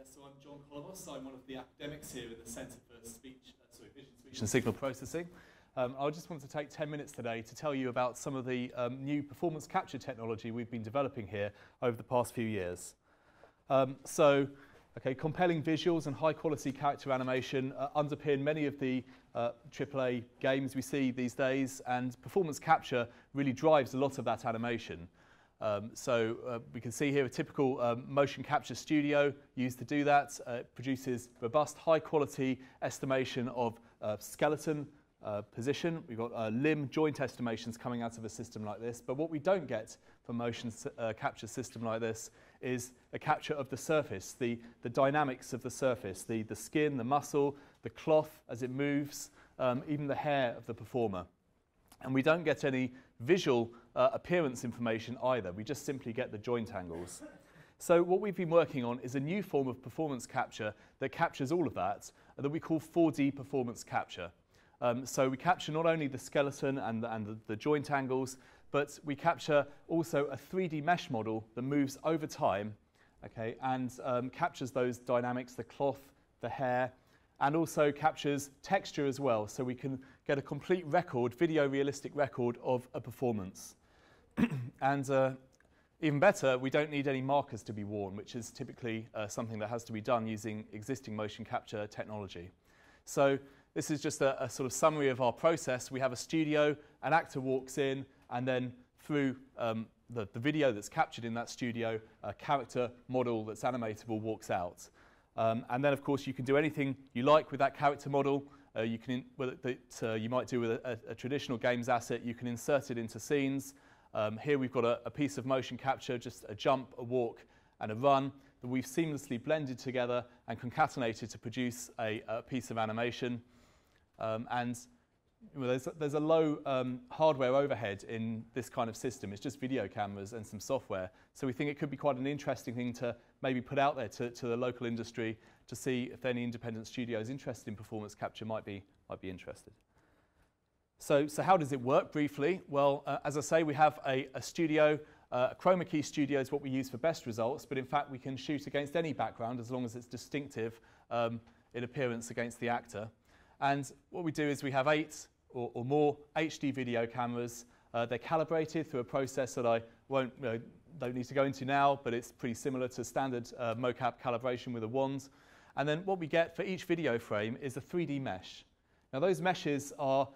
So I'm John Collomosse. I'm one of the academics here in the Centre for Vision, Speech and Signal Processing. I just want to take 10 minutes today to tell you about some of the new performance capture technology we've been developing here over the past few years. Compelling visuals and high quality character animation underpin many of the AAA games we see these days, and performance capture really drives a lot of that animation. We can see here a typical motion capture studio used to do that. It produces robust, high-quality estimation of skeleton position. We've got limb joint estimations coming out of a system like this. But what we don't get from motion capture system like this is a capture of the surface, the dynamics of the surface, the skin, the muscle, the cloth as it moves, even the hair of the performer. And we don't get any visual appearance information either. We just simply get the joint angles. So what we've been working on is a new form of performance capture that captures all of that we call 4D performance capture. So we capture not only the skeleton and the joint angles, but we capture also a 3D mesh model that moves over time, okay, and captures those dynamics, the cloth, the hair, and also captures texture as well, so we can get a complete record, video realistic record of a performance. And even better, we don't need any markers to be worn, which is typically something that has to be done using existing motion capture technology. So this is just a sort of summary of our process. We have a studio, an actor walks in, and then through the video that's captured in that studio, a character model that's animatable walks out. And then, of course, you can do anything you like with that character model. You might do with a traditional games asset. You can insert it into scenes. Here we've got a piece of motion capture, just a jump, a walk, and a run that we've seamlessly blended together and concatenated to produce a piece of animation. There's a low hardware overhead in this kind of system. It's just video cameras and some software. So we think it could be quite an interesting thing to maybe put out there to the local industry to see if any independent studios interested in performance capture might be interested. So how does it work briefly? Well, as I say, we have a studio. A chroma key studio is what we use for best results, but in fact we can shoot against any background as long as it's distinctive in appearance against the actor. And what we do is we have 8 or more HD video cameras. They're calibrated through a process that I don't need to go into now, but it's pretty similar to standard mocap calibration with a wand. And then what we get for each video frame is a 3D mesh. Now those meshes are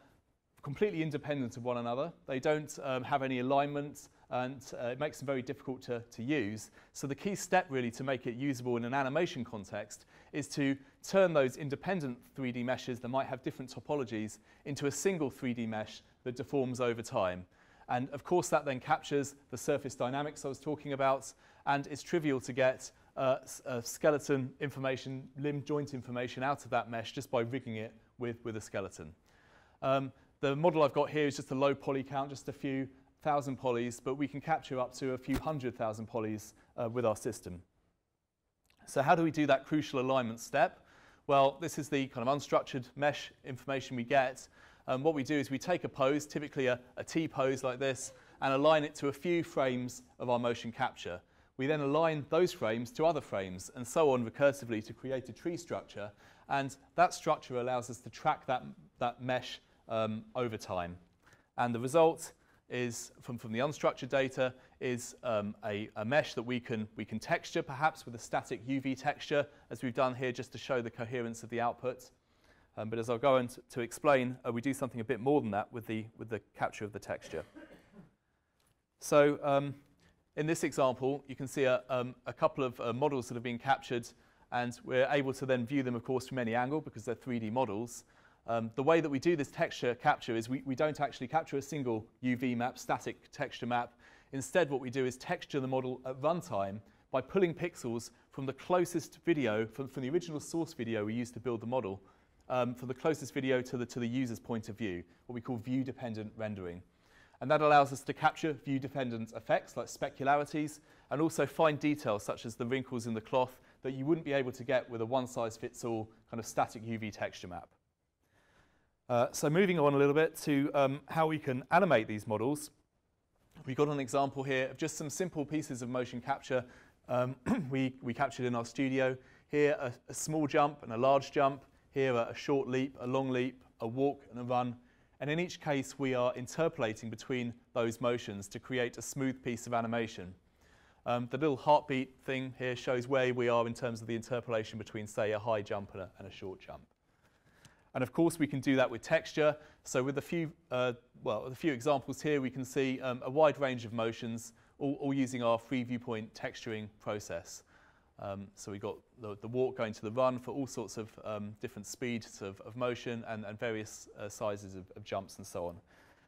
completely independent of one another. They don't have any alignment, and it makes them very difficult to use. So the key step really to make it usable in an animation context is to turn those independent 3D meshes that might have different topologies into a single 3D mesh that deforms over time. And of course that then captures the surface dynamics I was talking about, and it's trivial to get skeleton information, limb joint information out of that mesh just by rigging it with a skeleton. The model I've got here is just a low poly count, just a few thousand polys, but we can capture up to a few 100,000 polys with our system. So how do we do that crucial alignment step? Well, this is the kind of unstructured mesh information we get. What we do is we take a pose, typically a T pose like this, and align it to a few frames of our motion capture. We then align those frames to other frames, and so on recursively to create a tree structure. And that structure allows us to track that mesh over time. And the result is, from the unstructured data, is a mesh that we can texture, perhaps with a static UV texture, as we've done here, just to show the coherence of the output. But as I'll go on to explain, we do something a bit more than that with the capture of the texture. So in this example, you can see a couple of models that have been captured, and we're able to then view them, of course, from any angle because they're 3D models. The way that we do this texture capture is we don't actually capture a single UV map, static texture map. Instead, what we do is texture the model at runtime by pulling pixels from the closest video, from the original source video we used to build the model, for the closest video to the user's point of view, what we call view-dependent rendering. And that allows us to capture view-dependent effects like specularities, and also fine details such as the wrinkles in the cloth that you wouldn't be able to get with a one-size-fits-all kind of static UV texture map. So moving on a little bit to how we can animate these models. We've got an example here of just some simple pieces of motion capture we captured in our studio Here, a small jump and a large jump. Here, a short leap, a long leap, a walk and a run. And in each case, we are interpolating between those motions to create a smooth piece of animation. The little heartbeat thing here shows where we are in terms of the interpolation between, say, a high jump and a short jump. And of course, we can do that with texture. So with a few examples here, we can see a wide range of motions, all using our free viewpoint texturing process. So we've got the walk going to the run for all sorts of different speeds of motion and various sizes of jumps and so on.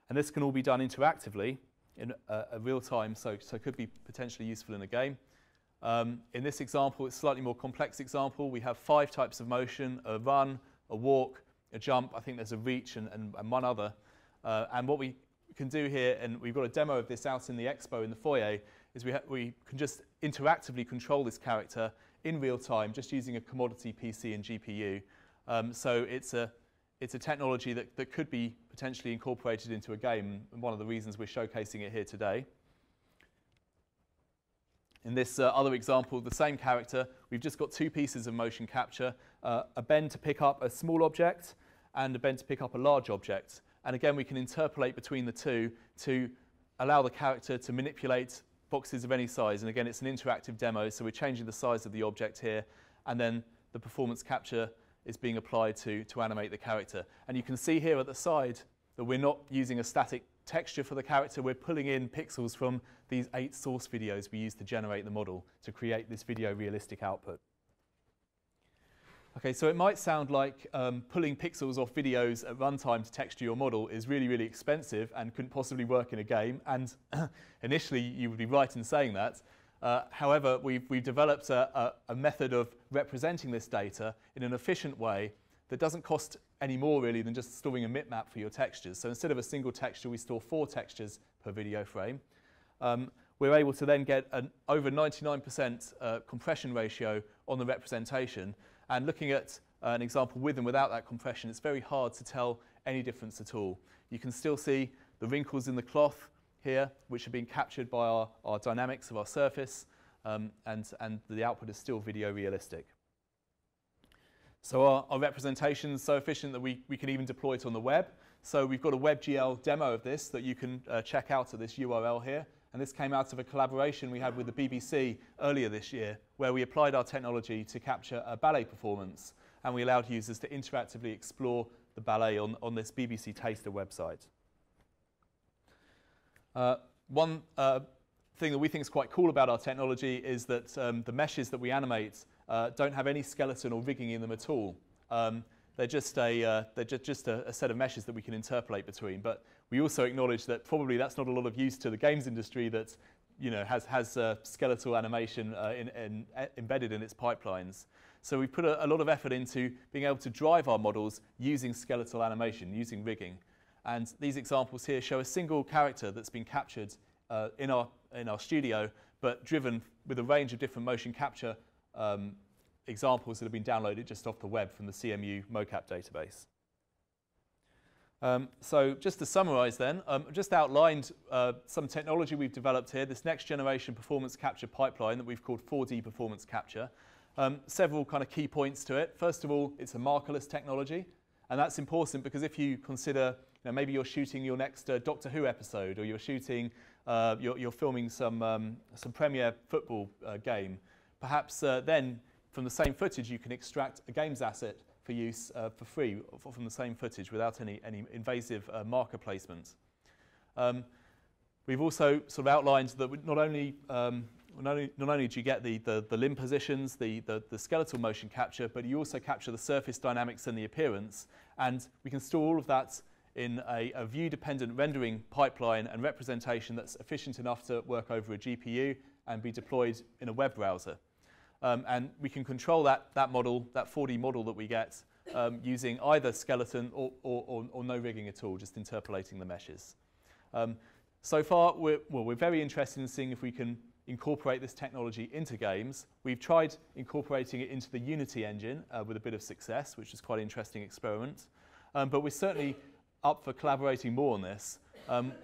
And this can all be done interactively in a real time, so it could be potentially useful in a game. In this example, it's a slightly more complex example. We have 5 types of motion: a run, a walk, a jump. I think there's a reach and one other. And what we can do here, and we've got a demo of this out in the expo in the foyer, is we can just interactively control this character in real time, just using a commodity PC and GPU. So it's a technology that could be potentially incorporated into a game, and one of the reasons we're showcasing it here today. In this other example, the same character, we've just got 2 pieces of motion capture, a bend to pick up a small object and a bend to pick up a large object. And again, we can interpolate between the two to allow the character to manipulate boxes of any size. And again, it's an interactive demo, so we're changing the size of the object here, and then the performance capture is being applied to animate the character. And you can see here at the side that we're not using a static texture for the character. We're pulling in pixels from these 8 source videos we use to generate the model to create this video realistic output. Okay, so it might sound like pulling pixels off videos at runtime to texture your model is really, really expensive and couldn't possibly work in a game. And initially, you would be right in saying that. However, we've developed a method of representing this data in an efficient way that doesn't cost any more, really, than just storing a bitmap for your textures. So instead of a single texture, we store 4 textures per video frame. We're able to then get an over 99% compression ratio on the representation. And looking at an example with and without that compression, it's very hard to tell any difference at all. You can still see the wrinkles in the cloth here, which are being captured by our dynamics of our surface, and the output is still video realistic. So our representation is so efficient that we can even deploy it on the web. So we've got a WebGL demo of this that you can check out at this URL here. And this came out of a collaboration we had with the BBC earlier this year, where we applied our technology to capture a ballet performance, and we allowed users to interactively explore the ballet on this BBC Taster website. One thing that we think is quite cool about our technology is that the meshes that we animate don't have any skeleton or rigging in them at all. They're just a set of meshes that we can interpolate between. But we also acknowledge that probably that's not a lot of use to the games industry that has skeletal animation embedded in its pipelines. So we've put a lot of effort into being able to drive our models using skeletal animation, using rigging. And these examples here show a single character that's been captured in our studio, but driven with a range of different motion capture examples that have been downloaded just off the web from the CMU mocap database. So just to summarize then, I've just outlined some technology we've developed here, this next generation performance capture pipeline that we've called 4D performance capture. Several kind of key points to it. First of all, it's a markerless technology, and that's important because if you consider, maybe you're shooting your next Doctor Who episode, or you're shooting, you're filming some Premier football game, perhaps then from the same footage you can extract a games asset for use for free from the same footage without any invasive marker placement. We've also sort of outlined that not only do you get the limb positions, the skeletal motion capture, but you also capture the surface dynamics and the appearance, and we can store all of that in a view-dependent rendering pipeline and representation that's efficient enough to work over a GPU and be deployed in a web browser. And we can control that model, that 4D model that we get, using either skeleton or no rigging at all, just interpolating the meshes. So far, we're very interested in seeing if we can incorporate this technology into games. We've tried incorporating it into the Unity engine with a bit of success, which is quite an interesting experiment. But we're certainly up for collaborating more on this.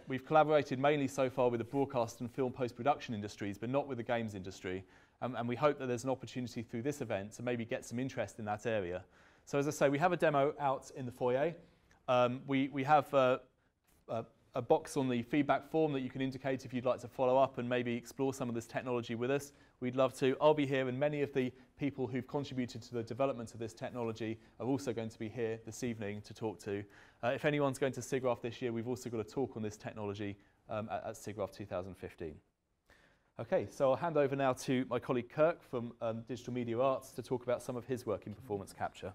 We've collaborated mainly so far with the broadcast and film post-production industries, but not with the games industry. And we hope that there's an opportunity through this event to maybe get some interest in that area. So as I say, we have a demo out in the foyer. We have a box on the feedback form that you can indicate if you'd like to follow up and maybe explore some of this technology with us. We'd love to. I'll be here, and many of the people who've contributed to the development of this technology are also going to be here this evening to talk to. If anyone's going to SIGGRAPH this year, we've also got a talk on this technology at SIGGRAPH 2015. Okay, so I'll hand over now to my colleague Kirk from Digital Media Arts to talk about some of his work in performance capture.